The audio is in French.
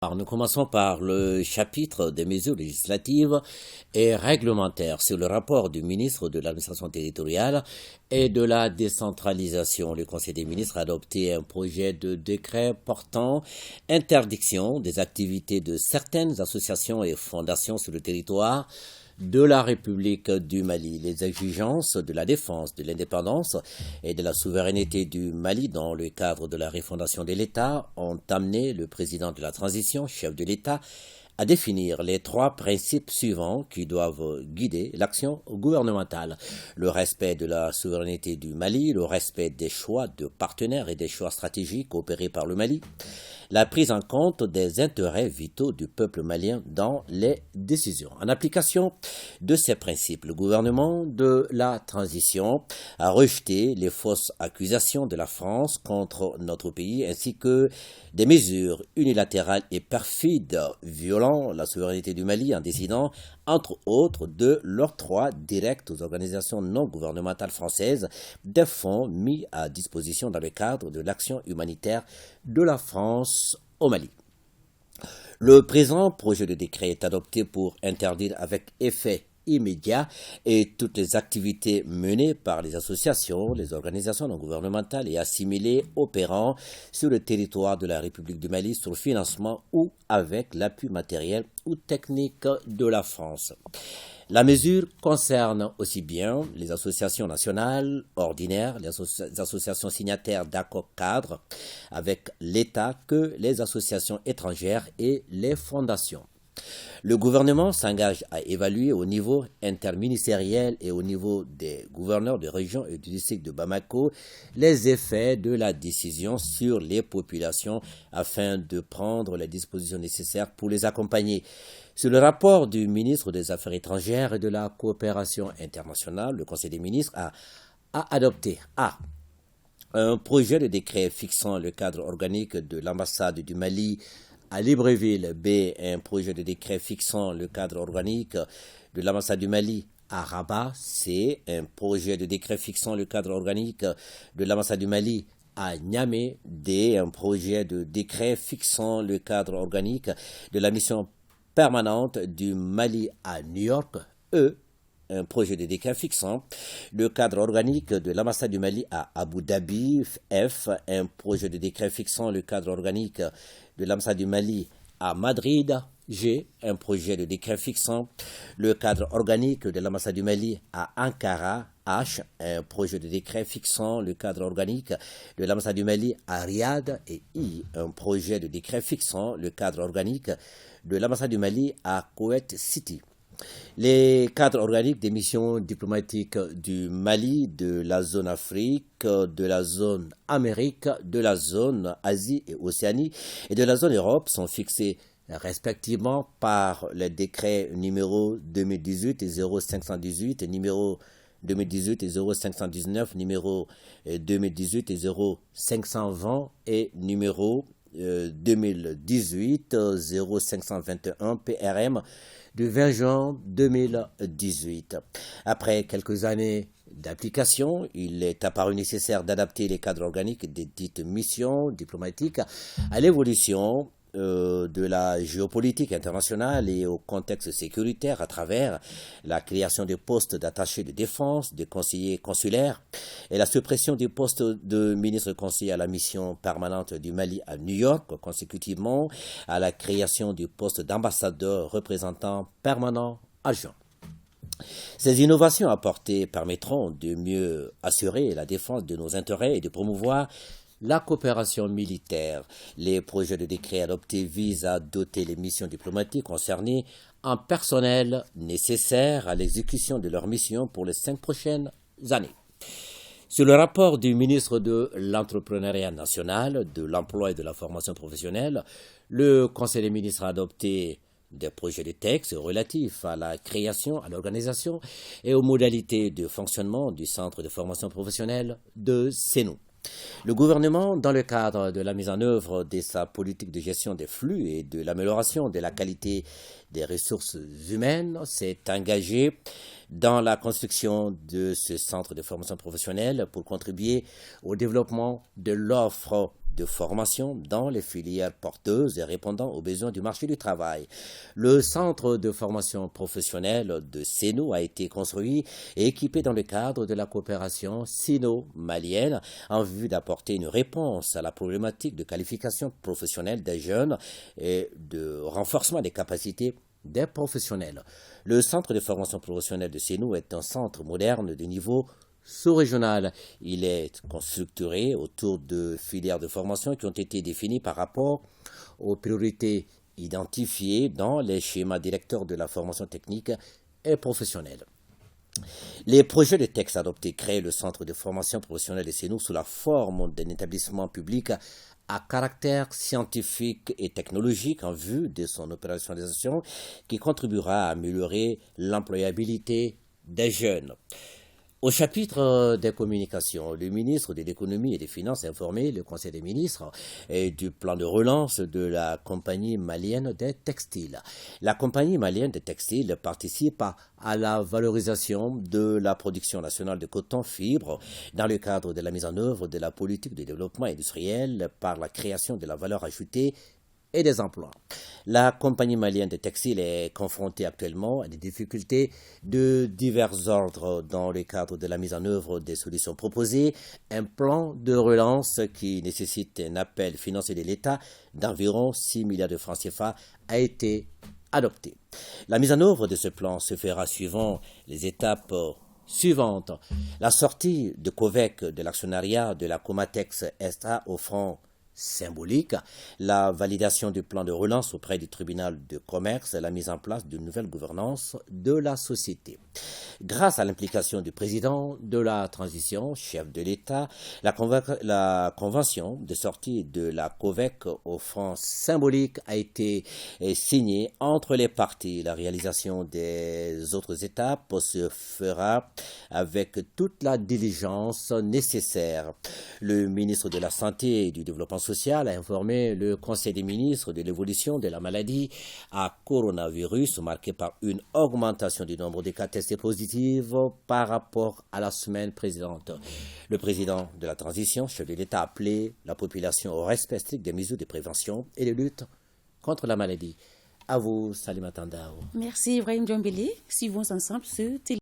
Alors, nous commençons par le chapitre des mesures législatives et réglementaires sur le rapport du ministre de l'administration territoriale et de la décentralisation. Le Conseil des ministres a adopté un projet de décret portant interdiction des activités de certaines associations et fondations sur le territoire de la République du Mali. Les exigences de la défense de l'indépendance et de la souveraineté du Mali dans le cadre de la refondation de l'État ont amené le président de la transition, chef de l'État, à définir les trois principes suivants qui doivent guider l'action gouvernementale. Le respect de la souveraineté du Mali, le respect des choix de partenaires et des choix stratégiques opérés par le Mali, la prise en compte des intérêts vitaux du peuple malien dans les décisions. En application de ces principes, le gouvernement de la transition a rejeté les fausses accusations de la France contre notre pays ainsi que des mesures unilatérales et perfides violant la souveraineté du Mali en décidant, entre autres, de l'octroi direct aux organisations non gouvernementales françaises des fonds mis à disposition dans le cadre de l'action humanitaire de la France au Mali. Le présent projet de décret est adopté pour interdire avec effet immédiat et toutes les activités menées par les associations, les organisations non gouvernementales et assimilées opérant sur le territoire de la République du Mali sur le financement ou avec l'appui matériel ou technique de la France. La mesure concerne aussi bien les associations nationales ordinaires, les associations signataires d'accords cadres avec l'État que les associations étrangères et les fondations. Le gouvernement s'engage à évaluer au niveau interministériel et au niveau des gouverneurs de région et du district de Bamako les effets de la décision sur les populations afin de prendre les dispositions nécessaires pour les accompagner. Sur le rapport du ministre des Affaires étrangères et de la coopération internationale, le Conseil des ministres a adopté un projet de décret fixant le cadre organique de l'ambassade du Mali à Libreville, B, un projet de décret fixant le cadre organique de l'ambassade du Mali à Rabat, C, un projet de décret fixant le cadre organique de l'ambassade du Mali à Niamey, D, un projet de décret fixant le cadre organique de la mission permanente du Mali à New York, E, un projet de décret fixant le cadre organique de l'ambassade du Mali à Abu Dhabi, F, un projet de décret fixant le cadre organique de l'ambassade du Mali à Madrid, G, un projet de décret fixant le cadre organique de l'ambassade du Mali à Ankara, H, un projet de décret fixant le cadre organique de l'ambassade du Mali à Riyad, et I, un projet de décret fixant le cadre organique de l'ambassade du Mali à Kuwait City. Les cadres organiques des missions diplomatiques du Mali, de la zone Afrique, de la zone Amérique, de la zone Asie et Océanie et de la zone Europe sont fixés respectivement par les décrets numéro 2018 et 0518 et numéro 2018 et 0519, numéro 2018 et 0520 et numéro 2018 0521 PRM du 20 juin 2018. Après quelques années d'application, il est apparu nécessaire d'adapter les cadres organiques des dites missions diplomatiques à l'évolution de la géopolitique internationale et au contexte sécuritaire à travers la création des postes d'attachés de défense, de conseillers consulaires et la suppression des postes de ministre conseiller à la mission permanente du Mali à New York, consécutivement à la création du poste d'ambassadeur représentant permanent adjoint. Ces innovations apportées permettront de mieux assurer la défense de nos intérêts et de promouvoir la coopération militaire. Les projets de décret adoptés visent à doter les missions diplomatiques concernées en personnel nécessaire à l'exécution de leurs missions pour les 5 prochaines années. Sur le rapport du ministre de l'Entrepreneuriat national, de l'Emploi et de la formation professionnelle, le Conseil des ministres a adopté des projets de texte relatifs à la création, à l'organisation et aux modalités de fonctionnement du Centre de formation professionnelle de Sénou. Le gouvernement, dans le cadre de la mise en œuvre de sa politique de gestion des flux et de l'amélioration de la qualité des ressources humaines, s'est engagé dans la construction de ce centre de formation professionnelle pour contribuer au développement de l'offre de formation dans les filières porteuses et répondant aux besoins du marché du travail. Le centre de formation professionnelle de Sénou a été construit et équipé dans le cadre de la coopération sino-malienne en vue d'apporter une réponse à la problématique de qualification professionnelle des jeunes et de renforcement des capacités des professionnels. Le centre de formation professionnelle de Sénou est un centre moderne de niveau sous-régional. Il est structuré autour de filières de formation qui ont été définies par rapport aux priorités identifiées dans les schémas directeurs de la formation technique et professionnelle. Les projets de texte adoptés créent le centre de formation professionnelle de Sénou sous la forme d'un établissement public à caractère scientifique et technologique en vue de son opérationnalisation qui contribuera à améliorer l'employabilité des jeunes. Au chapitre des communications, le ministre de l'Économie et des Finances a informé le Conseil des ministres du plan de relance de la compagnie malienne des textiles. La compagnie malienne des textiles participe à la valorisation de la production nationale de coton-fibre dans le cadre de la mise en œuvre de la politique de développement industriel par la création de la valeur ajoutée et des emplois. La compagnie malienne des textiles est confrontée actuellement à des difficultés de divers ordres dans le cadre de la mise en œuvre des solutions proposées. Un plan de relance qui nécessite un appel financier de l'État d'environ 6 milliards de francs CFA a été adopté. La mise en œuvre de ce plan se fera suivant les étapes suivantes. La sortie de COVEC de l'actionnariat de la Comatex SA au franc symbolique, la validation du plan de relance auprès du tribunal de commerce et la mise en place d'une nouvelle gouvernance de la société. Grâce à l'implication du président de la transition, chef de l'État, la convention de sortie de la COVEC au franc symbolique a été signée entre les parties. La réalisation des autres étapes se fera avec toute la diligence nécessaire. Le ministre de la Santé et du Développement social a informé le Conseil des ministres de l'évolution de la maladie à coronavirus marquée par une augmentation du nombre de cas testés positifs par rapport à la semaine précédente. Le président de la transition, chef de l'État, a appelé la population au respect strict des mesures de prévention et de lutte contre la maladie. À vous, Salima Tandao. Merci, Ibrahim Djambélé. Suivons ensemble ce